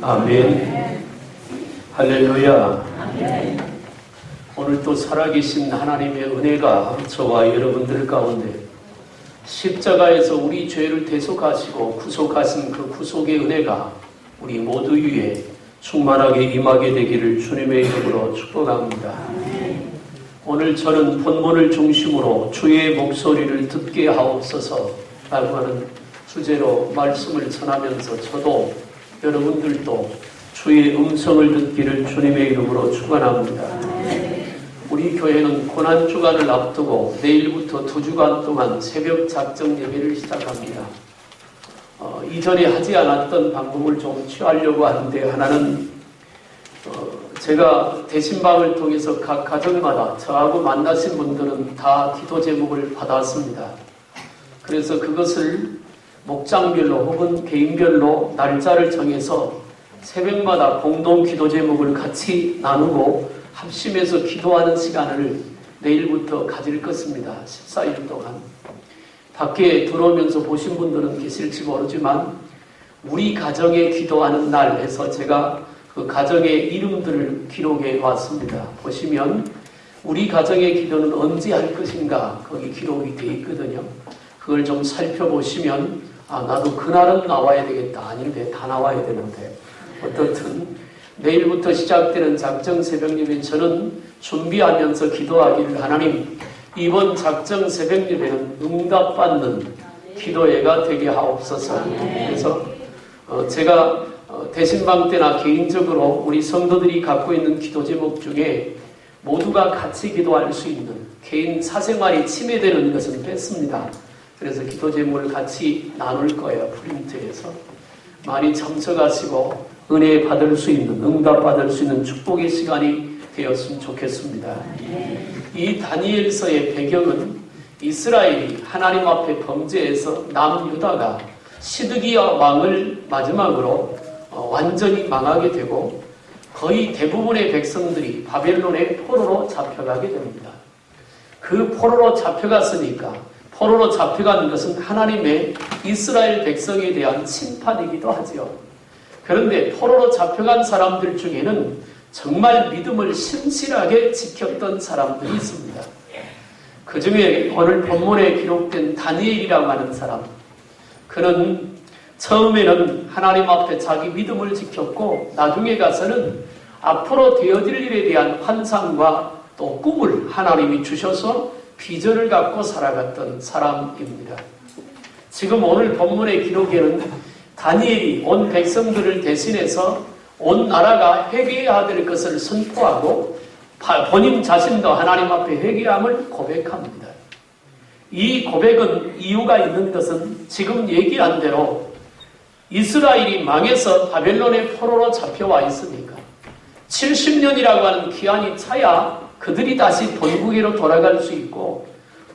아멘. 할렐루야. 오늘 또 살아계신 하나님의 은혜가 저와 여러분들 가운데 십자가에서 우리 죄를 대속하시고 구속하신 그 구속의 은혜가 우리 모두 위에 충만하게 임하게 되기를 주님의 이름으로 축복합니다. 오늘 저는 본문을 중심으로 주의 목소리를 듣게 하옵소서 라고 하는 주제로 말씀을 전하면서 저도 여러분들도 주의 음성을 듣기를 주님의 이름으로 축원합니다. 우리 교회는 고난주간을 앞두고 내일부터 2주간 동안 새벽 작정 예배를 시작합니다. 이전에 하지 않았던 방법을 좀 취하려고 하는데, 하나는 제가 대신방을 통해서 각 가정마다 저하고 만나신 분들은 다 기도 제목을 받았습니다. 그래서 그것을 목장별로 혹은 개인별로 날짜를 정해서 새벽마다 공동 기도 제목을 같이 나누고 합심해서 기도하는 시간을 내일부터 가질 것입니다. 14일 동안. 밖에 들어오면서 보신 분들은 계실지 모르지만 우리 가정에 기도하는 날 해서 제가 그 가정의 이름들을 기록해 왔습니다. 보시면 우리 가정의 기도는 언제 할 것인가 거기 기록이 되어 있거든요. 그걸 좀 살펴보시면 나도 그날은 나와야 되겠다. 아닌데 다 나와야 되는데 어떻든 내일부터 시작되는 작정 새벽예배 저는 준비하면서 기도하기를 하나님 이번 작정 새벽예배는 응답받는 기도회가 되게 하옵소서. 그래서 제가 대신방 때나 개인적으로 우리 성도들이 갖고 있는 기도 제목 중에 모두가 같이 기도할 수 있는 개인 사생활이 침해되는 것은 뺐습니다. 그래서 기도 제목을 같이 나눌 거예요. 프린트에서 많이 참석하시고 은혜 받을 수 있는, 응답 받을 수 있는 축복의 시간이 되었으면 좋겠습니다. 이 다니엘서의 배경은 이스라엘이 하나님 앞에 범죄해서 남유다가 시드기야 왕을 마지막으로 완전히 망하게 되고 거의 대부분의 백성들이 바벨론의 포로로 잡혀가게 됩니다. 그 포로로 잡혀갔으니까 포로로 잡혀간 것은 하나님의 이스라엘 백성에 대한 심판이기도 하죠. 그런데 포로로 잡혀간 사람들 중에는 정말 믿음을 신실하게 지켰던 사람들이 있습니다. 그 중에 오늘 본문에 기록된 다니엘이라고 하는 사람, 그는 처음에는 하나님 앞에 자기 믿음을 지켰고 나중에 가서는 앞으로 되어질 일에 대한 환상과 또 꿈을 하나님이 주셔서 비전을 갖고 살아갔던 사람입니다. 지금 오늘 본문의 기록에는 다니엘이 온 백성들을 대신해서 온 나라가 회개해야 될 것을 선포하고 본인 자신도 하나님 앞에 회개함을 고백합니다. 이 고백은 이유가 있는 것은 지금 얘기한 대로 이스라엘이 망해서 바벨론의 포로로 잡혀와 있으니까 70년이라고 하는 기한이 차야 그들이 다시 본국으로 돌아갈 수 있고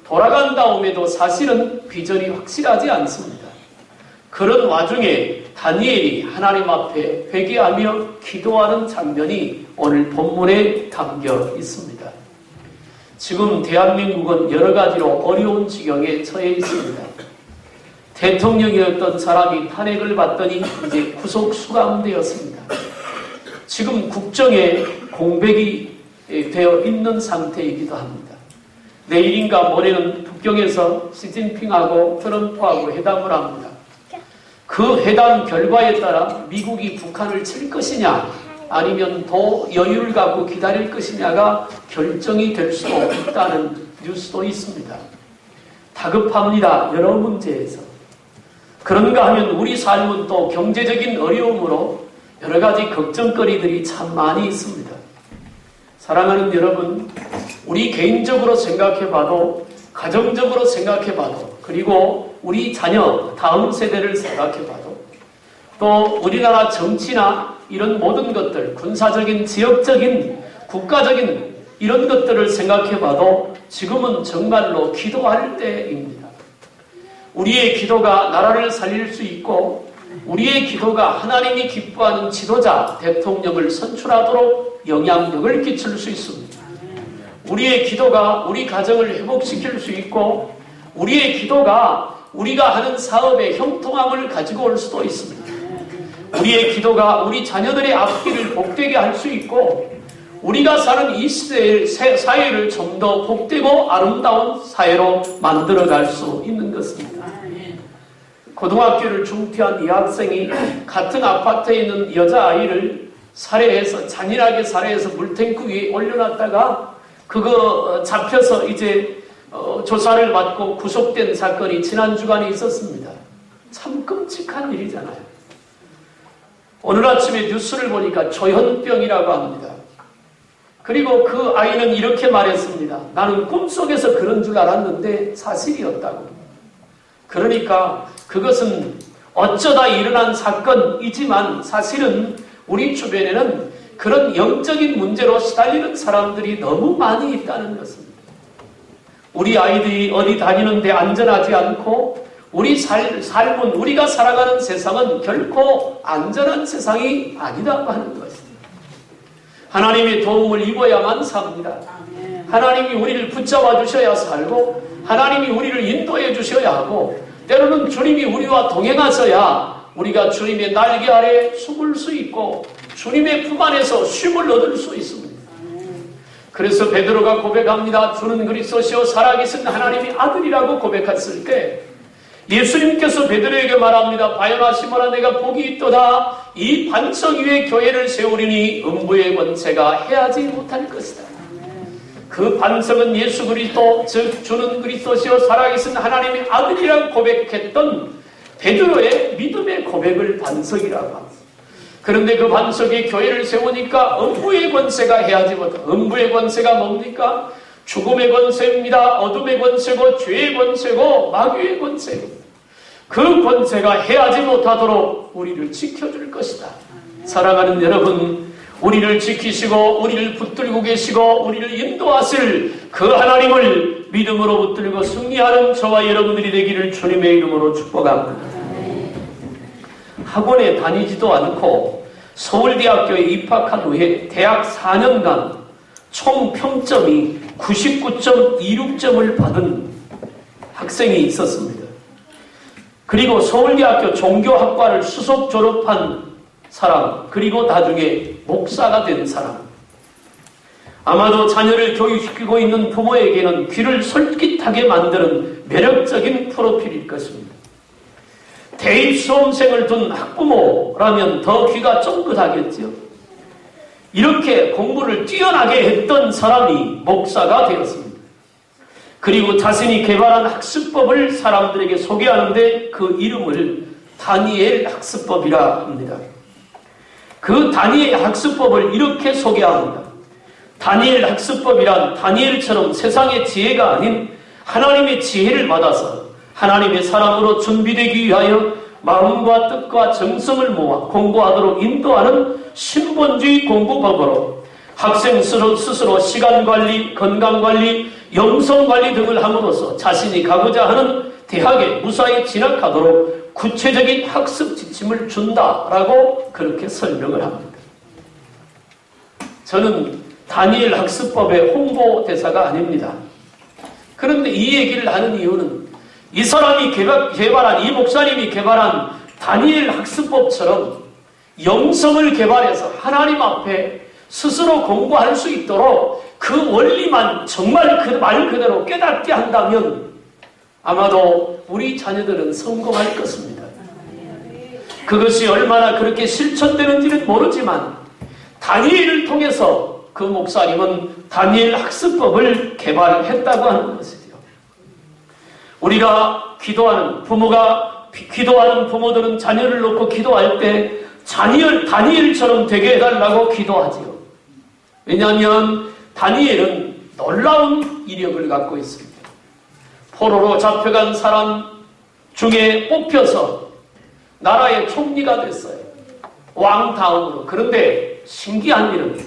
돌아간 다음에도 사실은 비전이 확실하지 않습니다. 그런 와중에 다니엘이 하나님 앞에 회개하며 기도하는 장면이 오늘 본문에 담겨 있습니다. 지금 대한민국은 여러 가지로 어려운 지경에 처해 있습니다. 대통령이었던 사람이 탄핵을 받더니 이제 구속 수감되었습니다. 지금 국정에 공백이 되어 있는 상태이기도 합니다. 내일인가 모레는 북경에서 시진핑하고 트럼프하고 회담을 합니다. 그 회담 결과에 따라 미국이 북한을 칠 것이냐 아니면 더 여유를 갖고 기다릴 것이냐가 결정이 될 수도 있다는 뉴스도 있습니다. 다급합니다. 여러 문제에서. 그런가 하면 우리 삶은 또 경제적인 어려움으로 여러 가지 걱정거리들이 참 많이 있습니다. 사랑하는 여러분, 우리 개인적으로 생각해봐도 가정적으로 생각해봐도 그리고 우리 자녀 다음 세대를 생각해봐도 또 우리나라 정치나 이런 모든 것들 군사적인 지역적인 국가적인 이런 것들을 생각해봐도 지금은 정말로 기도할 때입니다. 우리의 기도가 나라를 살릴 수 있고 우리의 기도가 하나님이 기뻐하는 지도자 대통령을 선출하도록 영향력을 끼칠 수 있습니다. 우리의 기도가 우리 가정을 회복시킬 수 있고 우리의 기도가 우리가 하는 사업의 형통함을 가지고 올 수도 있습니다. 우리의 기도가 우리 자녀들의 앞길을 복되게 할 수 있고 우리가 사는 이 시대의 사회를 좀 더 복되고 아름다운 사회로 만들어갈 수 있는 것입니다. 고등학교를 중퇴한 이 학생이 같은 아파트에 있는 여자아이를 살해해서 잔인하게 살해해서 물탱크 위에 올려놨다가 그거 잡혀서 이제 조사를 받고 구속된 사건이 지난 주간에 있었습니다. 참 끔찍한 일이잖아요. 오늘 아침에 뉴스를 보니까 조현병이라고 합니다. 그리고 그 아이는 이렇게 말했습니다. 나는 꿈속에서 그런 줄 알았는데 사실이었다고. 그러니까 그것은 어쩌다 일어난 사건이지만 사실은 우리 주변에는 그런 영적인 문제로 시달리는 사람들이 너무 많이 있다는 것입니다. 우리 아이들이 어디 다니는데 안전하지 않고 우리 삶은 우리가 살아가는 세상은 결코 안전한 세상이 아니라고 하는 것입니다. 하나님의 도움을 입어야만 삽니다. 하나님이 우리를 붙잡아 주셔야 살고 하나님이 우리를 인도해 주셔야 하고 때로는 주님이 우리와 동행하셔야 우리가 주님의 날개 아래 숨을 수 있고 주님의 품 안에서 쉼을 얻을 수 있습니다. 그래서 베드로가 고백합니다. 주는 그리스도시요 살아계신 하나님의 아들이라고 고백했을 때 예수님께서 베드로에게 말합니다. 바요나 시몬아 내가 복이 있도다. 이 반석 위에 교회를 세우리니 음부의 권세가 해하지 못할 것이다. 그 반석은 예수 그리스도 즉 주는 그리스도시요 살아계신 하나님의 아들이라고 고백했던 베드로의 믿음의 고백을 반석이라고 합니다. 그런데 그 반석에 교회를 세우니까 음부의 권세가 해하지 못할. 음부의 권세가 뭡니까? 죽음의 권세입니다. 어둠의 권세고 죄의 권세고 마귀의 권세고 그 권세가 해하지 못하도록 우리를 지켜줄 것이다. 사랑하는 여러분, 우리를 지키시고 우리를 붙들고 계시고 우리를 인도하실 그 하나님을 믿음으로 붙들고 승리하는 저와 여러분들이 되기를 주님의 이름으로 축복합니다. 학원에 다니지도 않고 서울대학교에 입학한 후에 대학 4년간 총 평점이 99.26점을 받은 학생이 있었습니다. 그리고 서울대학교 종교학과를 수석 졸업한 사람, 그리고 나중에 목사가 된 사람. 아마도 자녀를 교육시키고 있는 부모에게는 귀를 솔깃하게 만드는 매력적인 프로필일 것입니다. 대입 수험생을 둔 학부모라면 더 귀가 쫑긋하겠죠. 이렇게 공부를 뛰어나게 했던 사람이 목사가 되었습니다. 그리고 자신이 개발한 학습법을 사람들에게 소개하는데 그 이름을 다니엘 학습법이라 합니다. 그 다니엘 학습법을 이렇게 소개합니다. 다니엘 학습법이란 다니엘처럼 세상의 지혜가 아닌 하나님의 지혜를 받아서 하나님의 사람으로 준비되기 위하여 마음과 뜻과 정성을 모아 공부하도록 인도하는 신본주의 공부법으로 학생 스스로 시간관리, 건강관리, 영성관리 등을 함으로써 자신이 가고자 하는 대학에 무사히 진학하도록 구체적인 학습 지침을 준다라고 그렇게 설명을 합니다. 저는 다니엘 학습법의 홍보대사가 아닙니다. 그런데 이 얘기를 하는 이유는 이 사람이 개발한, 이 목사님이 개발한 다니엘 학습법처럼 영성을 개발해서 하나님 앞에 스스로 공부할 수 있도록 그 원리만 정말 그 말 그대로 깨닫게 한다면 아마도 우리 자녀들은 성공할 것입니다. 그것이 얼마나 그렇게 실천되는지는 모르지만 다니엘을 통해서 그 목사님은 다니엘 학습법을 개발했다고 하는 것이죠. 우리가 기도하는 부모들은 자녀를 놓고 기도할 때 다니엘처럼 되게 해달라고 기도하지요. 왜냐하면 다니엘은 놀라운 이력을 갖고 있습니다. 포로로 잡혀간 사람 중에 뽑혀서 나라의 총리가 됐어요. 왕 다음으로. 그런데 신기한 일은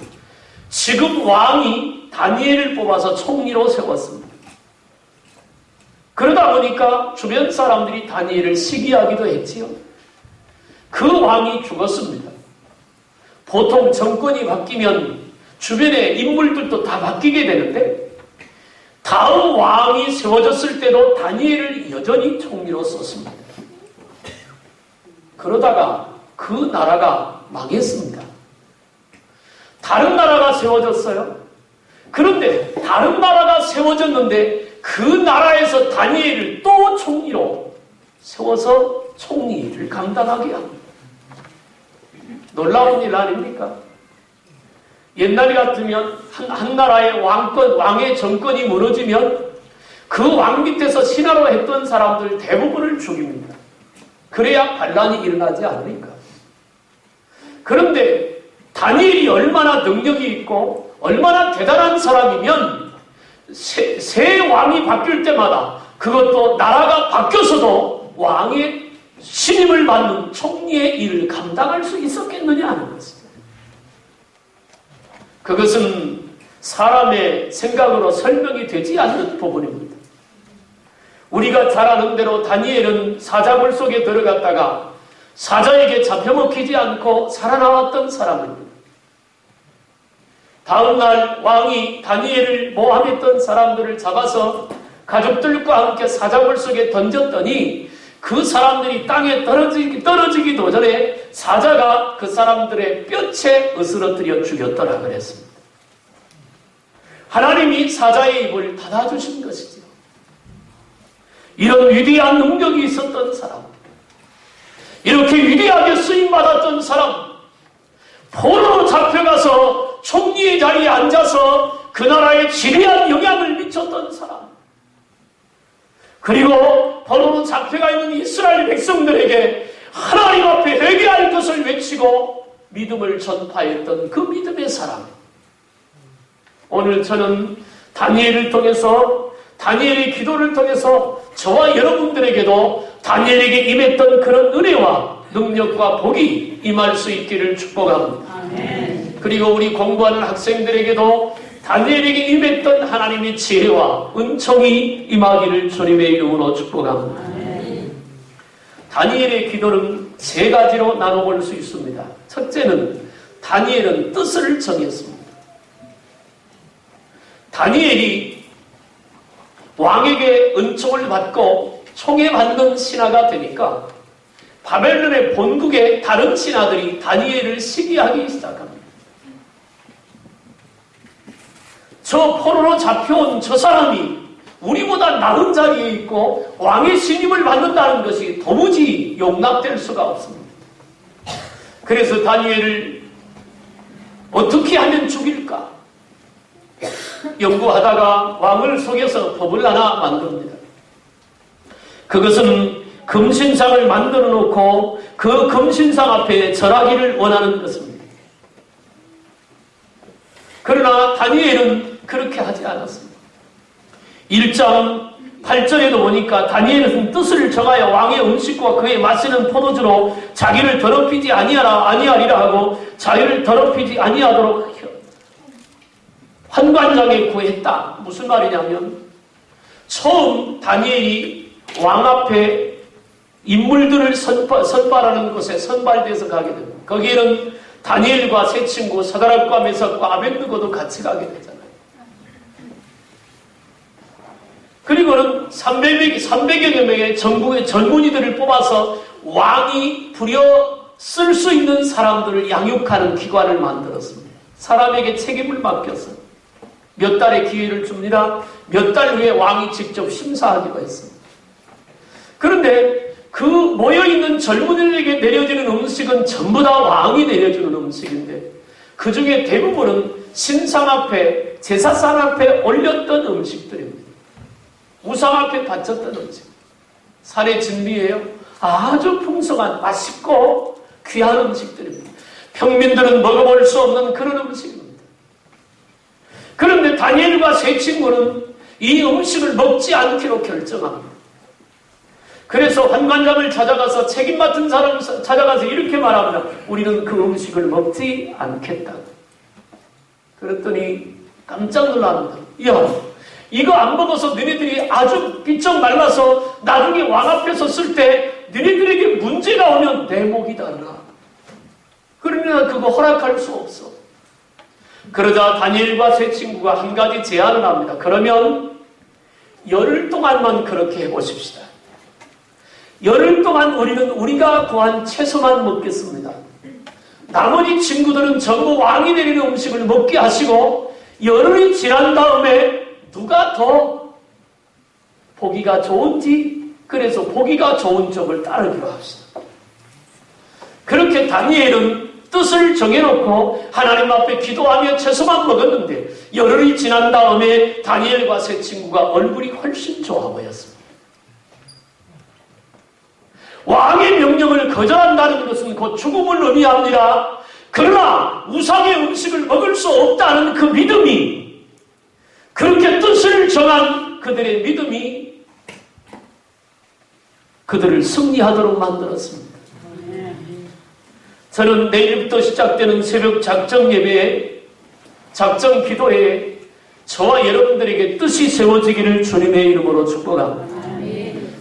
지금 왕이 다니엘을 뽑아서 총리로 세웠습니다. 그러다 보니까 주변 사람들이 다니엘을 시기하기도 했지요. 그 왕이 죽었습니다. 보통 정권이 바뀌면 주변의 인물들도 다 바뀌게 되는데 다음 왕이 세워졌을 때도 다니엘을 여전히 총리로 썼습니다. 그러다가 그 나라가 망했습니다. 다른 나라가 세워졌어요. 그런데 다른 나라가 세워졌는데 그 나라에서 다니엘을 또 총리로 세워서 총리를 감당하게 합니다. 놀라운 일 아닙니까? 옛날 같으면 한 나라의 왕의 정권이 무너지면 그 왕 밑에서 신하로 했던 사람들 대부분을 죽입니다. 그래야 반란이 일어나지 않으니까. 그런데 다니엘이 얼마나 능력이 있고 얼마나 대단한 사람이면 새 왕이 바뀔 때마다 그것도 나라가 바뀌어서도 왕의 신임을 받는 총리의 일을 감당할 수 있었겠느냐 하는 것입니다. 그것은 사람의 생각으로 설명이 되지 않는 부분입니다. 우리가 잘 아는 대로 다니엘은 사자굴 속에 들어갔다가 사자에게 잡혀먹히지 않고 살아나왔던 사람입니다. 다음날 왕이 다니엘을 모함했던 사람들을 잡아서 가족들과 함께 사자굴 속에 던졌더니 그 사람들이 땅에 떨어지기도 전에 사자가 그 사람들의 뼈채 으스러뜨려 죽였더라 그랬습니다. 하나님이 사자의 입을 닫아주신 것이죠. 이런 위대한 능력이 있었던 사람, 이렇게 위대하게 쓰임받았던 사람, 포로로 잡혀가서 총리의 자리에 앉아서 그 나라에 지대한 영향을 미쳤던 사람, 그리고 포로로 잡혀가 있는 이스라엘 백성들에게 하나님 앞에 회개할 것을 외치고 믿음을 전파했던 그 믿음의 사람. 오늘 저는 다니엘을 통해서, 다니엘의 기도를 통해서 저와 여러분들에게도 다니엘에게 임했던 그런 은혜와 능력과 복이 임할 수 있기를 축복합니다. 아멘. 그리고 우리 공부하는 학생들에게도 다니엘에게 임했던 하나님의 지혜와 은총이 임하기를 주님의 이름으로 축복합니다. 아멘. 다니엘의 기도는 세 가지로 나눠볼 수 있습니다. 첫째는 다니엘은 뜻을 정했습니다. 다니엘이 왕에게 은총을 받고 총애받는 신하가 되니까 바벨론의 본국의 다른 신하들이 다니엘을 시기하기 시작합니다. 저 포로로 잡혀온 저 사람이 우리보다 나은 자리에 있고 왕의 신임을 받는다는 것이 도무지 용납될 수가 없습니다. 그래서 다니엘을 어떻게 하면 죽일까? 연구하다가 왕을 속여서 법을 하나 만듭니다. 그것은 금신상을 만들어 놓고 그 금신상 앞에 절하기를 원하는 것입니다. 그러나 다니엘은 그렇게 하지 않았습니다. 1장 8절에도 보니까 다니엘은 뜻을 정하여 왕의 음식과 그의 마시는 포도주로 자기를 더럽히지 아니하리라 하고 자기를 더럽히지 아니하도록 환관장에 구했다. 무슨 말이냐면 처음 다니엘이 왕 앞에 인물들을 선발하는 곳에 선발돼서 가게 됩니다. 거기에는 다니엘과 세 친구 사드락과 메삭과 아벳느고도 같이 가게 되잖아요. 그리고는 300여 명의 전국의 젊은이들을 뽑아서 왕이 부려 쓸 수 있는 사람들을 양육하는 기관을 만들었습니다. 사람에게 책임을 맡겼어요. 몇 달의 기회를 줍니다. 몇 달 후에 왕이 직접 심사하기로 했습니다. 그런데 그 모여있는 젊은이들에게 내려지는 음식은 전부 다 왕이 내려주는 음식인데 그 중에 대부분은 신상 앞에, 제사상 앞에 올렸던 음식들입니다. 우상 앞에 바쳤던 음식. 산의 진미예요. 아주 풍성한, 맛있고 귀한 음식들입니다. 평민들은 먹어볼 수 없는 그런 음식입니다. 그런데 다니엘과 세 친구는 이 음식을 먹지 않기로 결정합니다. 그래서 환관장을 찾아가서 책임 맡은 사람을 찾아가서 이렇게 말합니다. 우리는 그 음식을 먹지 않겠다. 그랬더니 깜짝 놀랍니다. 야, 이거 안 먹어서 너희들이 아주 비쩍 말라서 나중에 왕 앞에 섰을 때 너희들에게 문제가 오면 내 목이 달라. 그러면 그거 허락할 수 없어. 그러자 다니엘과 세 친구가 한 가지 제안을 합니다. 그러면 열흘 동안만 그렇게 해보십시다. 열흘 동안 우리는 우리가 구한 채소만 먹겠습니다. 나머지 친구들은 전부 왕이 내리는 음식을 먹게 하시고 열흘이 지난 다음에 누가 더 보기가 좋은지 그래서 보기가 좋은 쪽을 따르기로 합시다. 그렇게 다니엘은 뜻을 정해놓고 하나님 앞에 기도하며 채소만 먹었는데 열흘이 지난 다음에 다니엘과 세 친구가 얼굴이 훨씬 좋아 보였습니다. 왕의 명령을 거절한다는 것은 곧 죽음을 의미합니다. 그러나 우상의 음식을 먹을 수 없다는 그 믿음이, 그렇게 뜻을 정한 그들의 믿음이 그들을 승리하도록 만들었습니다. 저는 내일부터 시작되는 새벽 작정 예배에, 작정 기도에 저와 여러분들에게 뜻이 세워지기를 주님의 이름으로 축복합니다.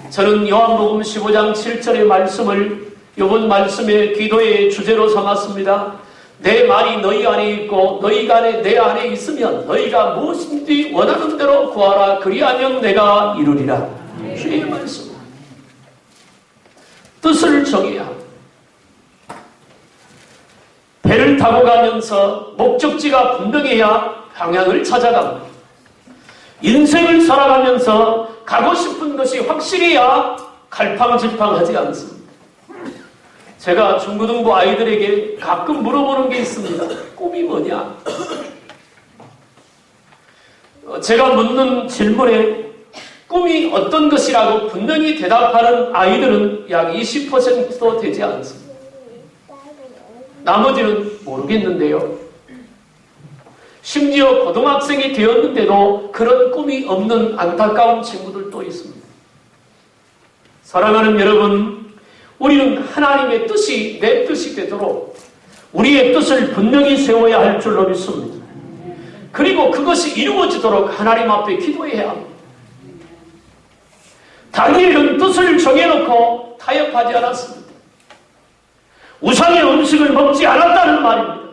저는 요한복음 15장 7절의 말씀을 이번 말씀의 기도의 주제로 삼았습니다. 내 말이 너희 안에 있고 너희가 내 안에 있으면 너희가 무엇인지 원하는 대로 구하라. 그리하면 내가 이루리라. 주의 말씀. 뜻을 정해야 합니다. 배를 타고 가면서 목적지가 분명해야 방향을 찾아갑니다. 인생을 살아가면서 가고 싶은 것이 확실해야 갈팡질팡하지 않습니다. 제가 중고등부 아이들에게 가끔 물어보는 게 있습니다. 꿈이 뭐냐? 제가 묻는 질문에 꿈이 어떤 것이라고 분명히 대답하는 아이들은 약 20%도 되지 않습니다. 나머지는 모르겠는데요. 심지어 고등학생이 되었는데도 그런 꿈이 없는 안타까운 친구들도 있습니다. 사랑하는 여러분, 우리는 하나님의 뜻이 내 뜻이 되도록 우리의 뜻을 분명히 세워야 할 줄로 믿습니다. 그리고 그것이 이루어지도록 하나님 앞에 기도해야 합니다. 다니엘은 뜻을 정해놓고 타협하지 않았습니다. 우상의 음식을 먹지 않았다는 말입니다.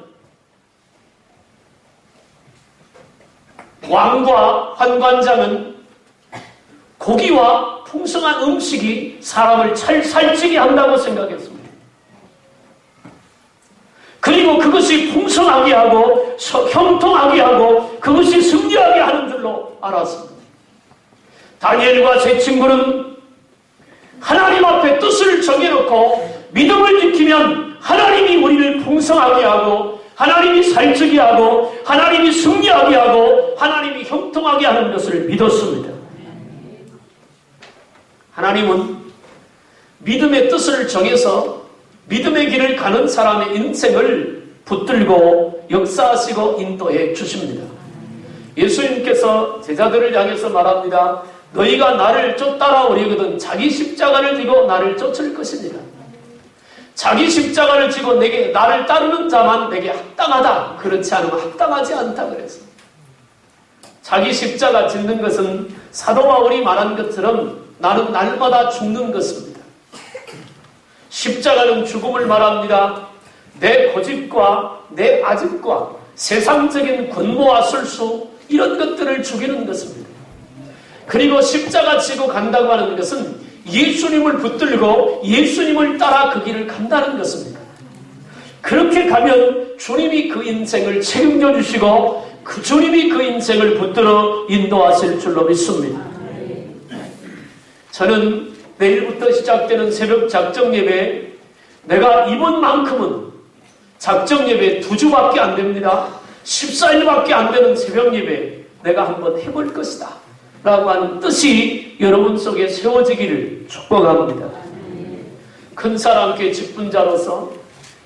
왕과 환관장은 고기와 풍성한 음식이 사람을 살찌게 한다고 생각했습니다. 그리고 그것이 풍성하게 하고 형통하게 하고 그것이 승리하게 하는 줄로 알았습니다. 다니엘과 세 친구는 하나님 앞에 뜻을 정해놓고 믿음을 지키면 하나님이 우리를 풍성하게 하고 하나님이 살찌게 하고 하나님이 승리하게 하고 하나님이 형통하게 하는 것을 믿었습니다. 하나님은 믿음의 뜻을 정해서 믿음의 길을 가는 사람의 인생을 붙들고 역사하시고 인도해 주십니다. 예수님께서 제자들을 향해서 말합니다. 너희가 나를 따라오려거든 자기 십자가를 지고 나를 쫓을 것입니다. 자기 십자가를 지고 나를 따르는 자만 내게 합당하다. 그렇지 않으면 합당하지 않다 그래서. 자기 십자가 짓는 것은 사도 바울이 말한 것처럼 나는 날마다 죽는 것입니다. 십자가는 죽음을 말합니다. 내 고집과 내 아집과 세상적인 권모와 술수 이런 것들을 죽이는 것입니다. 그리고 십자가 지고 간다고 하는 것은 예수님을 붙들고 예수님을 따라 그 길을 간다는 것입니다. 그렇게 가면 주님이 그 인생을 책임져 주시고 그 주님이 그 인생을 붙들어 인도하실 줄로 믿습니다. 저는 내일부터 시작되는 새벽 작정 예배에 내가 이번만큼은 작정 예배 2주밖에 안 됩니다. 14일밖에 안 되는 새벽 예배 내가 한번 해볼 것이다 라고 하는 뜻이 여러분 속에 세워지기를 축복합니다. 큰 사람께 직분자로서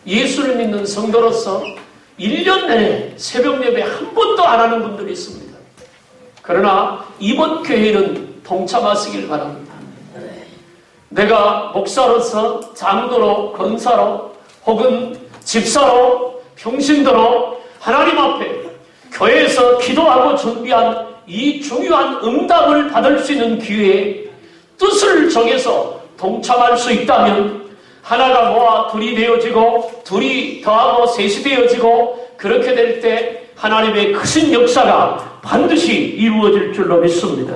예수를 믿는 성도로서 1년 내내 새벽 예배 한 번도 안 하는 분들이 있습니다. 그러나 이번 교회는 동참하시길 바랍니다. 내가 목사로서 장로로 권사로 혹은 집사로 평신도로 하나님 앞에 교회에서 기도하고 준비한 이 중요한 응답을 받을 수 있는 기회에 뜻을 정해서 동참할 수 있다면 하나가 모아 둘이 되어지고 둘이 더하고 셋이 되어지고 그렇게 될 때 하나님의 크신 역사가 반드시 이루어질 줄로 믿습니다.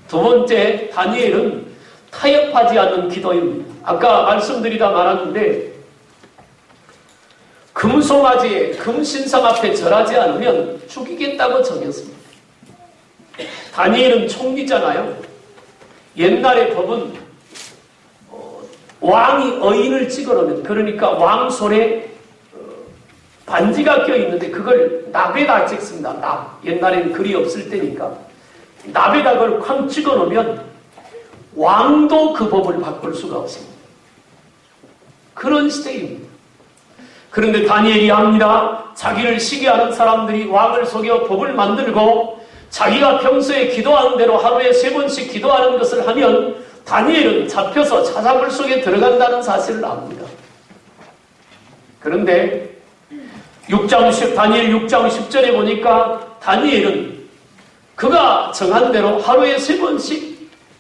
두 번째, 다니엘은 타협하지 않는 기도입니다. 아까 말씀드리다 말았는데 금송아지에 금신상 앞에 절하지 않으면 죽이겠다고 정했습니다. 다니엘은 총리잖아요. 옛날의 법은 왕이 어인을 찍어놓으면, 그러니까 왕 손에 반지가 껴있는데 그걸 납에다 찍습니다. 납. 옛날에는 글이 없을 때니까 납에다 그걸 쾅 찍어놓으면 왕도 그 법을 바꿀 수가 없습니다. 그런 시대입니다. 그런데 다니엘이 합니다. 자기를 시기하는 사람들이 왕을 속여 법을 만들고 자기가 평소에 기도하는 대로 하루에 3번씩 기도하는 것을 하면 다니엘은 잡혀서 사자굴 속에 들어간다는 사실을 압니다. 그런데 다니엘 6장 10절에 보니까 다니엘은 그가 정한 대로 하루에 3번씩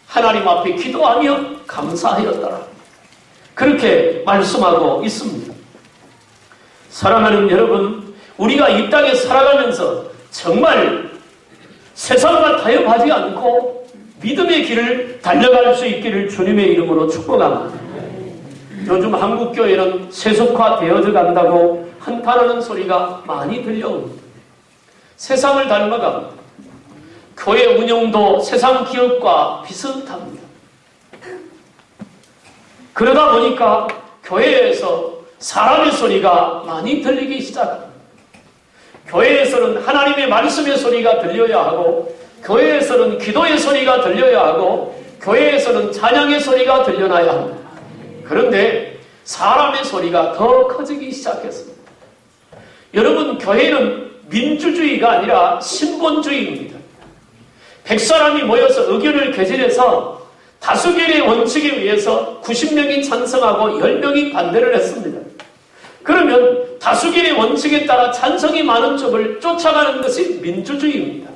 하나님 앞에 기도하며 감사하였더라. 그렇게 말씀하고 있습니다. 사랑하는 여러분, 우리가 이 땅에 살아가면서 정말 세상과 타협하지 않고 믿음의 길을 달려갈 수 있기를 주님의 이름으로 축복합니다. 요즘 한국교회는 세속화되어져 간다고 한탄하는 소리가 많이 들려옵니다. 세상을 닮아갑니다. 교회 운영도 세상 기업과 비슷합니다. 그러다 보니까 교회에서 사람의 소리가 많이 들리기 시작합니다. 교회에서는 하나님의 말씀의 소리가 들려야 하고, 교회에서는 기도의 소리가 들려야 하고, 교회에서는 찬양의 소리가 들려나야 합니다. 그런데 사람의 소리가 더 커지기 시작했습니다. 여러분, 교회는 민주주의가 아니라 신본주의입니다. 100사람이 모여서 의견을 개진해서 다수결의 원칙에 의해서 90명이 찬성하고 10명이 반대를 했습니다. 그러면 다수결의 원칙에 따라 찬성이 많은 쪽을 쫓아가는 것이 민주주의입니다.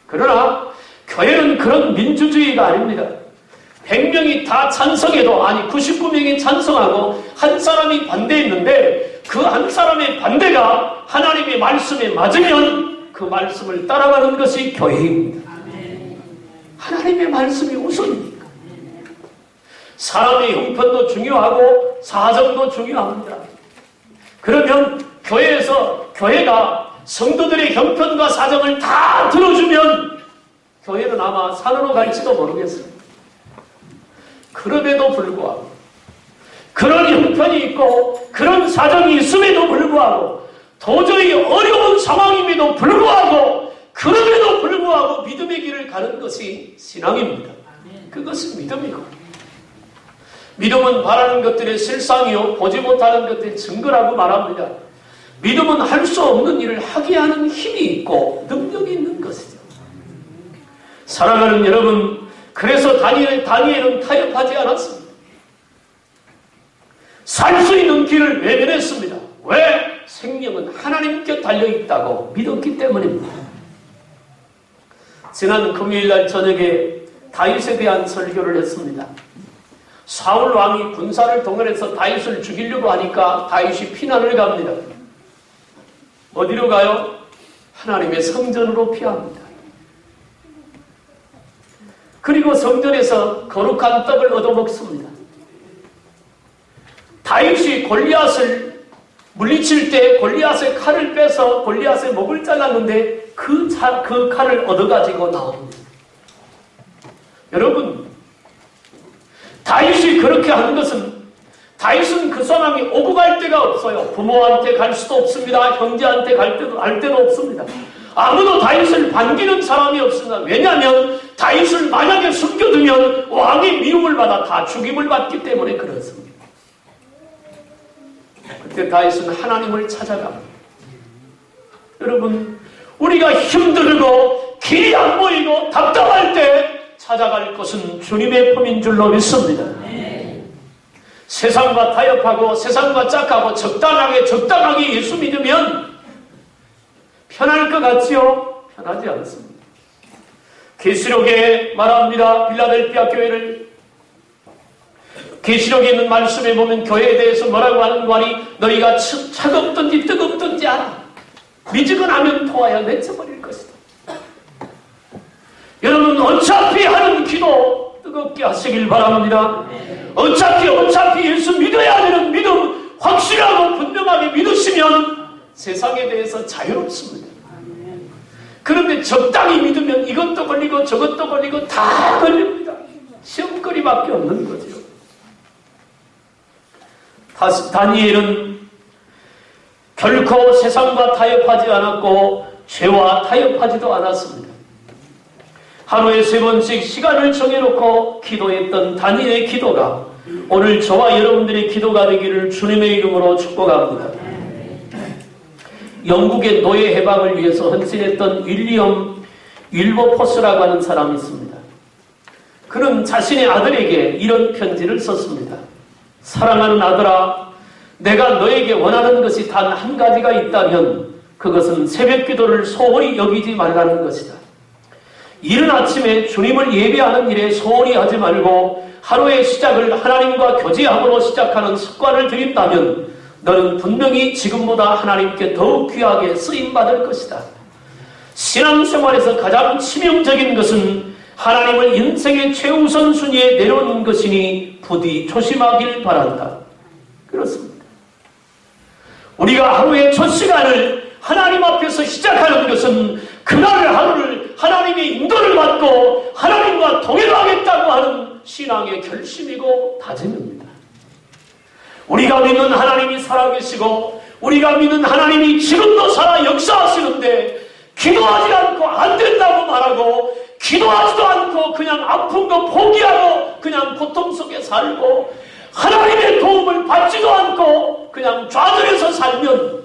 그러나 교회는 그런 민주주의가 아닙니다. 100명이 다 찬성해도, 아니 99명이 찬성하고 한 사람이 반대했는데 그 한 사람의 반대가 하나님의 말씀에 맞으면 그 말씀을 따라가는 것이 교회입니다. 하나님의 말씀이 우선입니까? 사람의 형편도 중요하고 사정도 중요합니다. 그러면 교회가 성도들의 형편과 사정을 다 들어주면 교회는 아마 산으로 갈지도 모르겠습니다. 그럼에도 불구하고, 그런 형편이 있고 그런 사정이 있음에도 불구하고, 도저히 어려운 상황임에도 불구하고, 그럼에도 불구하고 믿음의 길을 가는 것이 신앙입니다. 그것은 믿음이고, 믿음은 바라는 것들의 실상이요 보지 못하는 것들의 증거라고 말합니다. 믿음은 할 수 없는 일을 하게 하는 힘이 있고 능력이 있는 것이죠. 사랑하는 여러분, 그래서 다니엘은 타협하지 않았습니다. 살 수 있는 길을 외면했습니다. 왜? 생명은 하나님께 달려있다고 믿었기 때문입니다. 지난 금요일날 저녁에 다윗에 대한 설교를 했습니다. 사울 왕이 군사를 동원해서 다윗을 죽이려고 하니까 다윗이 피난을 갑니다. 어디로 가요? 하나님의 성전으로 피합니다. 그리고 성전에서 거룩한 떡을 얻어먹습니다. 다윗이 골리앗을 물리칠 때 골리앗의 칼을 빼서 골리앗의 목을 잘랐는데 그 칼을 얻어가지고 나옵니다. 여러분, 다윗이 그렇게 한 것은, 다윗은 그 상황이 오고 갈 데가 없어요. 부모한테 갈 수도 없습니다. 형제한테 갈 데도 없습니다. 아무도 다윗을 반기는 사람이 없습니다. 왜냐하면 다윗을 만약에 숨겨두면 왕의 미움을 받아 다 죽임을 받기 때문에 그렇습니다. 그때 다윗은 하나님을 찾아갑니다. 여러분, 우리가 힘들고 길이 안 보이고 답답할 때 찾아갈 것은 주님의 품인 줄로 믿습니다. 세상과 타협하고 세상과 짝하고 적당하게 예수 믿으면 편할 것 같지요? 편하지 않습니다. 계시록에 말합니다. 빌라델피아 교회를, 계시록에 있는 말씀에 보면 교회에 대해서 뭐라고 하는 거 아니? 너희가 차갑든지 뜨겁든지 알아. 미지근하면 토하여 맺혀버릴 것이다. 여러분, 어차피 하는 기도 뜨겁게 하시길 바랍니다. 어차피 예수 믿어야 되는 믿음 확실하고 분명하게 믿으시면 세상에 대해서 자유롭습니다. 그런데 적당히 믿으면 이것도 걸리고 저것도 걸리고 다 걸립니다. 시험거리밖에 없는 거죠. 다니엘은 결코 세상과 타협하지 않았고 죄와 타협하지도 않았습니다. 하루에 3번씩 시간을 정해놓고 기도했던 다니엘의 기도가 오늘 저와 여러분들의 기도가 되기를 주님의 이름으로 축복합니다. 영국의 노예 해방을 위해서 헌신했던 윌리엄 윌버포스라고 하는 사람이 있습니다. 그는 자신의 아들에게 이런 편지를 썼습니다. 사랑하는 아들아, 내가 너에게 원하는 것이 단 한 가지가 있다면 그것은 새벽 기도를 소홀히 여기지 말라는 것이다. 이른 아침에 주님을 예배하는 일에 소홀히 하지 말고 하루의 시작을 하나님과 교제함으로 시작하는 습관을 들인다면 너는 분명히 지금보다 하나님께 더욱 귀하게 쓰임받을 것이다. 신앙생활에서 가장 치명적인 것은 하나님을 인생의 최우선 순위에 내려놓는 것이니 부디 조심하길 바란다. 그렇습니다. 우리가 하루의 첫 시간을 하나님 앞에서 시작하는 것은 그날 하루를 하나님의 인도를 받고 하나님과 동행하겠다고 하는 신앙의 결심이고 다짐입니다. 우리가 믿는 하나님이 살아계시고 우리가 믿는 하나님이 지금도 살아 역사하시는데 기도하지 않고 안 된다고 말하고 기도하지도 않고 그냥 아픈 거 포기하고 그냥 고통 속에 살고 하나님의 도움을 받지도 않고 그냥 좌절해서 살면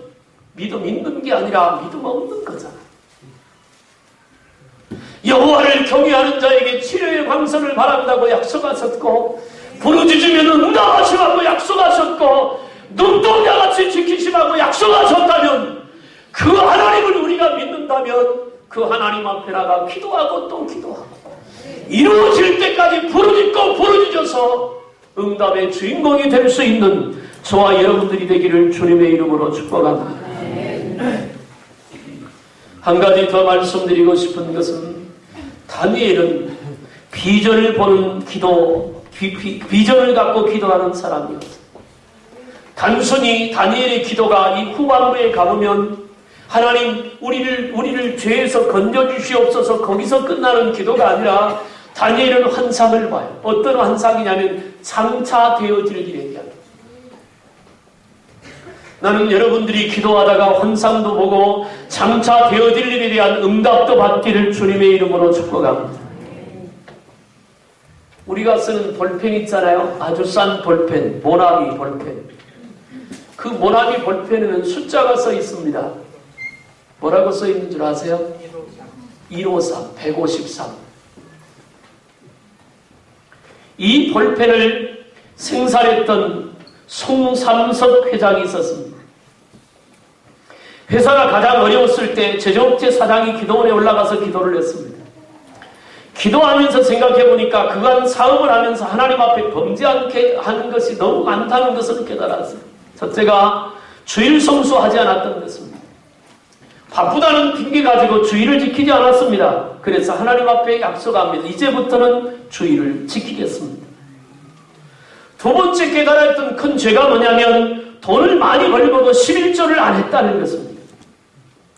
믿음 있는 게 아니라 믿음 없는 거잖아. 여호와를 경외하는 자에게 치료의 광선을 바란다고 약속하셨고 부르짖으면 응답하시라고 약속하셨고 눈동자같이 지키시라고 약속하셨다면 그 하나님을 우리가 믿는다면 그 하나님 앞에 나가 기도하고 또 기도하고 이루어질 때까지 부르짖어서 응답의 주인공이 될 수 있는 저와 여러분들이 되기를 주님의 이름으로 축복합니다. 한 가지 더 말씀드리고 싶은 것은 다니엘은 비전을 보는 비전을 갖고 기도하는 사람이었어요. 단순히 다니엘의 기도가 이 후반부에 가보면 하나님 우리를 죄에서 건져주시옵소서 거기서 끝나는 기도가 아니라 다니엘은 환상을 봐요. 어떤 환상이냐면 장차 되어질 일에 대한. 나는 여러분들이 기도하다가 환상도 보고 장차 되어질 일에 대한 응답도 받기를 주님의 이름으로 축복합니다. 우리가 쓰는 볼펜 있잖아요. 아주 싼 볼펜, 모나미 볼펜. 그 모나미 볼펜에는 숫자가 써 있습니다. 뭐라고 써 있는 줄 아세요? 153, 153. 이 볼펜을 생산했던 송삼석 회장이 있었습니다. 회사가 가장 어려웠을 때 제조업체 사장이 기도원에 올라가서 기도를 했습니다. 기도하면서 생각해보니까 그간 사업을 하면서 하나님 앞에 범죄하게 하는 것이 너무 많다는 것을 깨달았어요. 첫째가 주일 성수하지 않았던 것입니다. 바쁘다는 핑계 가지고 주일을 지키지 않았습니다. 그래서 하나님 앞에 약속합니다. 이제부터는 주일을 지키겠습니다. 두 번째 깨달았던 큰 죄가 뭐냐면 돈을 많이 벌고도 11조를 안 했다는 것입니다.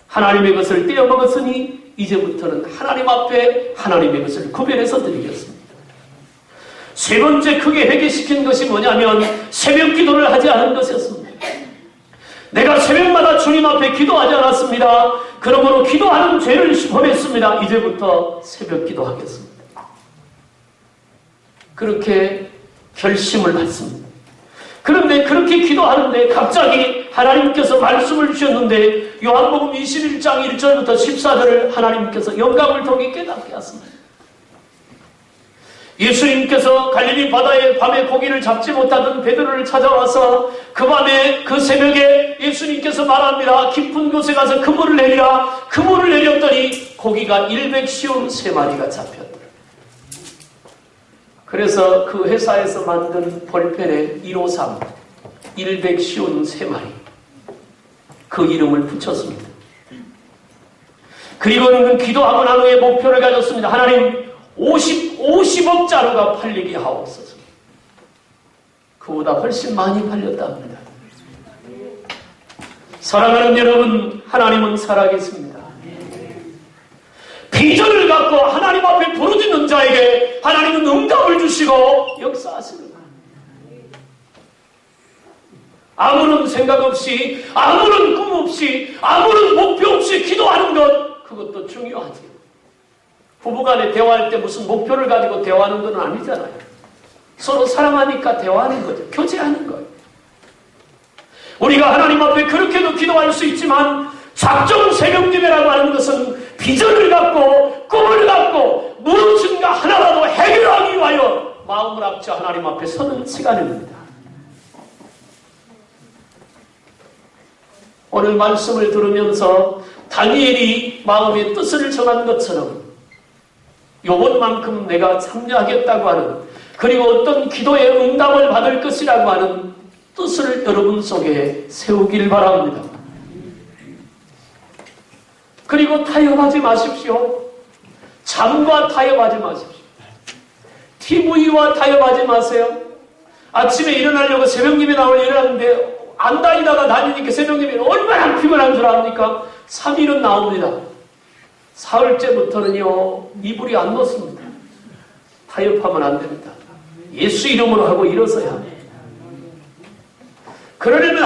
하나님의 것을 떼어먹었으니 이제부터는 하나님 앞에 하나님의 것을 구별해서 드리겠습니다. 세 번째 크게 회개시킨 것이 뭐냐면 새벽 기도를 하지 않은 것이었습니다. 내가 새벽마다 주님 앞에 기도하지 않았습니다. 그러므로 기도하는 죄를 범했습니다. 이제부터 새벽 기도하겠습니다. 그렇게 결심을 했습니다. 그런데 그렇게 기도하는데 갑자기 하나님께서 말씀을 주셨는데 요한복음 21장 1절부터 14절을 하나님께서 영감을 통해 깨닫게 하십니다. 예수님께서 갈릴리 바다에 밤에 고기를 잡지 못하던 베드로를 찾아와서 그 밤에 그 새벽에 예수님께서 말합니다. 깊은 곳에 가서 그물을 내리라. 그물을 내렸더니 고기가 153마리가 잡혔다. 그래서 그 회사에서 만든 볼펜에 153, 153마리 그 이름을 붙였습니다. 그리고는 기도하고 난 후에 목표를 가졌습니다. 하나님 55 50억 자루가 팔리게 하옵소서. 그보다 훨씬 많이 팔렸답니다. 사랑하는 여러분, 하나님은 살아계십니다. 비전을 갖고 하나님 앞에 부르짖는 자에게 하나님은 응답을 주시고 역사하십니다. 아무런 생각 없이, 아무런 꿈 없이, 아무런 목표 없이 기도하는 것, 그것도 중요하지. 부부간에 대화할 때 무슨 목표를 가지고 대화하는 건 아니잖아요. 서로 사랑하니까 대화하는 거죠. 교제하는 거예요. 우리가 하나님 앞에 그렇게도 기도할 수 있지만 작정 새벽기도라고 하는 것은 비전을 갖고 꿈을 갖고 무엇인가 하나라도 해결하기 위하여 마음을 합쳐 하나님 앞에 서는 시간입니다. 오늘 말씀을 들으면서 다니엘이 마음의 뜻을 정한 것처럼 요번만큼 내가 참여하겠다고 하는, 그리고 어떤 기도의 응답을 받을 것이라고 하는 뜻을 여러분 속에 세우길 바랍니다. 그리고 타협하지 마십시오. 잠과 타협하지 마십시오. TV와 타협하지 마세요. 아침에 일어나려고 새벽님이 나올 일어났는데 안 다니니까 새벽님이 얼마나 피곤한 줄 압니까? 3일은 나옵니다. 사흘째부터는요, 이불이 안 놓습니다. 타협하면 안 됩니다. 예수 이름으로 하고 일어서야 합니다. 그러려면